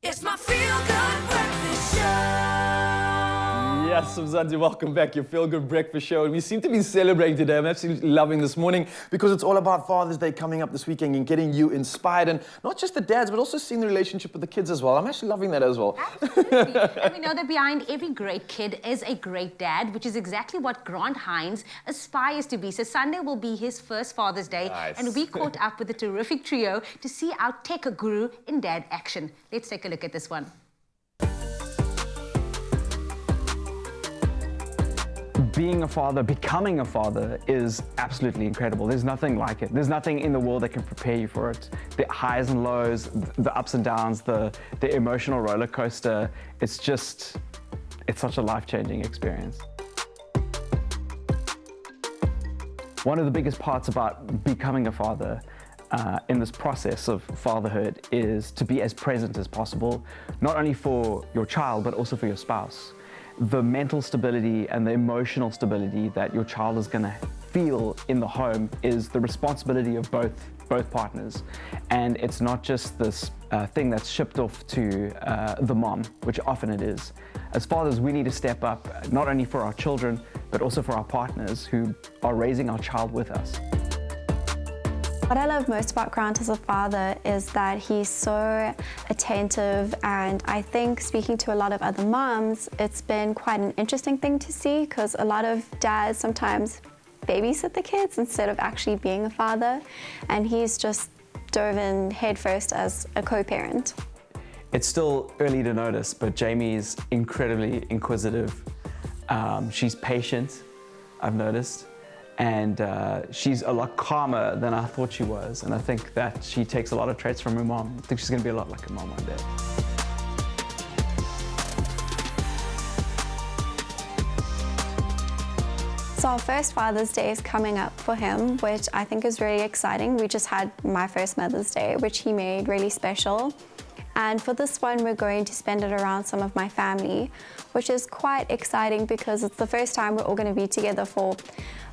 It's my feel-good breakfast show. Yes, Mzansi, welcome back. Your Feel Good Breakfast Show. And we seem to be celebrating today. I'm absolutely loving this morning because it's all about Father's Day coming up this weekend and getting you inspired. And not just the dads, but also seeing the relationship with the kids as well. I'm actually loving that as well. Absolutely. And we know that behind every great kid is a great dad, which is exactly what Grant Hines aspires to be. So Sunday will be his first Father's Day. Nice. And we caught up with a terrific trio to see our tech guru in dad action. Let's take a look at this one. Being a father, becoming a father is absolutely incredible. There's nothing like it. There's nothing in the world that can prepare you for it. The highs and lows, the ups and downs, the emotional roller coaster. It's such a life-changing experience. One of the biggest parts about becoming a father in this process of fatherhood is to be as present as possible, not only for your child, but also for your spouse. The mental stability and the emotional stability that your child is going to feel in the home is the responsibility of both partners. And it's not just this thing that's shipped off to the mom, which often it is. As fathers, we need to step up, not only for our children, but also for our partners who are raising our child with us. What I love most about Grant as a father is that he's so attentive, and I think speaking to a lot of other moms, it's been quite an interesting thing to see because a lot of dads sometimes babysit the kids instead of actually being a father, and he's just dove in headfirst as a co-parent. It's still early to notice, but Jamie's incredibly inquisitive. She's patient, I've noticed. And she's a lot calmer than I thought she was. And I think that she takes a lot of traits from her mom. I think she's gonna be a lot like her mom one day. So our first Father's Day is coming up for him, which I think is really exciting. We just had my first Mother's Day, which he made really special. And for this one, we're going to spend it around some of my family, which is quite exciting because it's the first time we're all gonna be together for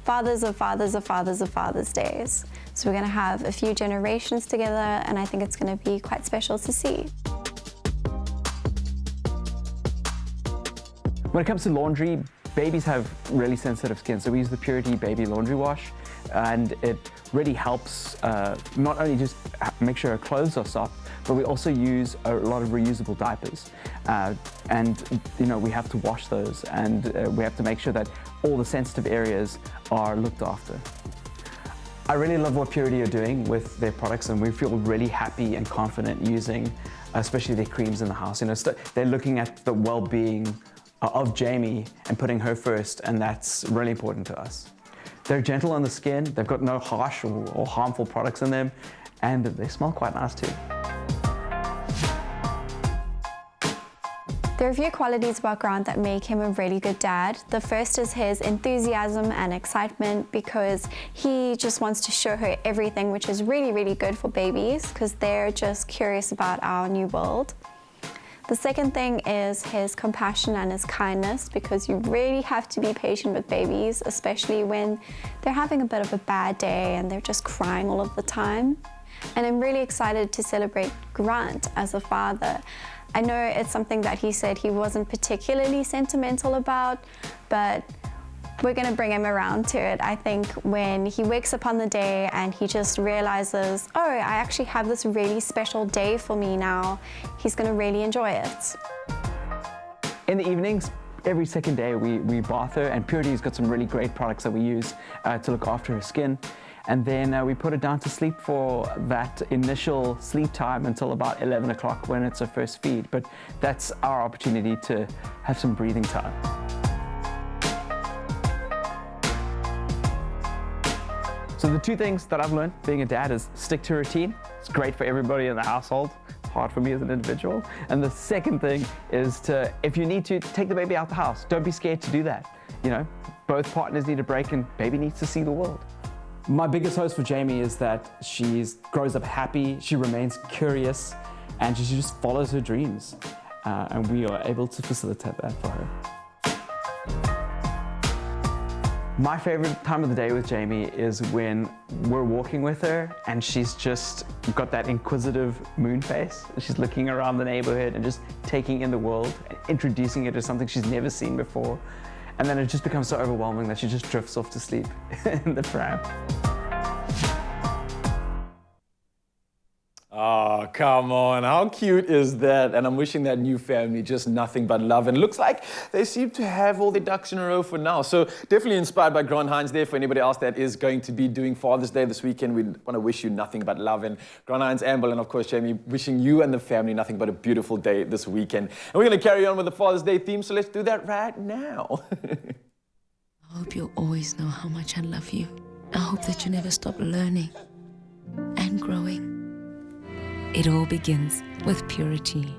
Fathers of Fathers of Fathers of Fathers Days. So we're gonna have a few generations together, and I think it's gonna be quite special to see. When it comes to laundry, babies have really sensitive skin, so we use the Purity Baby Laundry Wash, and it really helps not only just make sure our clothes are soft, but we also use a lot of reusable diapers. And you know, we have to wash those, and we have to make sure that all the sensitive areas are looked after. I really love what Purity are doing with their products, and we feel really happy and confident using, especially their creams in the house. You know, they're looking at the well-being of Jamie and putting her first, and that's really important to us. They're gentle on the skin, they've got no harsh or harmful products in them, and they smell quite nice too. There are a few qualities about Grant that make him a really good dad. The first is his enthusiasm and excitement because he just wants to show her everything, which is really, really good for babies because they're just curious about our new world. The second thing is his compassion and his kindness because you really have to be patient with babies, especially when they're having a bit of a bad day and they're just crying all of the time. And I'm really excited to celebrate Grant as a father. I know it's something that he said he wasn't particularly sentimental about, but we're gonna bring him around to it. I think when he wakes up on the day and he just realizes, oh, I actually have this really special day for me now, he's gonna really enjoy it. In the evenings, every second day we bath her, and Purity's got some really great products that we use to look after her skin. And then we put her down to sleep for that initial sleep time until about 11 o'clock when it's her first feed. But that's our opportunity to have some breathing time. So the two things that I've learned being a dad is stick to routine. It's great for everybody in the household. It's hard for me as an individual. And the second thing is to, if you need to, take the baby out the house. Don't be scared to do that. You know, both partners need a break and baby needs to see the world. My biggest hope for Jamie is that she grows up happy, she remains curious, and she just follows her dreams. And we are able to facilitate that for her. My favorite time of the day with Jamie is when we're walking with her and she's just got that inquisitive moon face. She's looking around the neighborhood and just taking in the world, introducing it to something she's never seen before. And then it just becomes so overwhelming that she just drifts off to sleep in the pram. Oh, come on. How cute is that? And I'm wishing that new family just nothing but love. And looks like they seem to have all their ducks in a row for now. So definitely inspired by Grant Hines there. For anybody else that is going to be doing Father's Day this weekend, we want to wish you nothing but love. And Grant Hines, Amber, and of course, Jamie, wishing you and the family nothing but a beautiful day this weekend. And we're going to carry on with the Father's Day theme. So let's do that right now. I hope you always know how much I love you. I hope that you never stop learning and growing. It all begins with purity.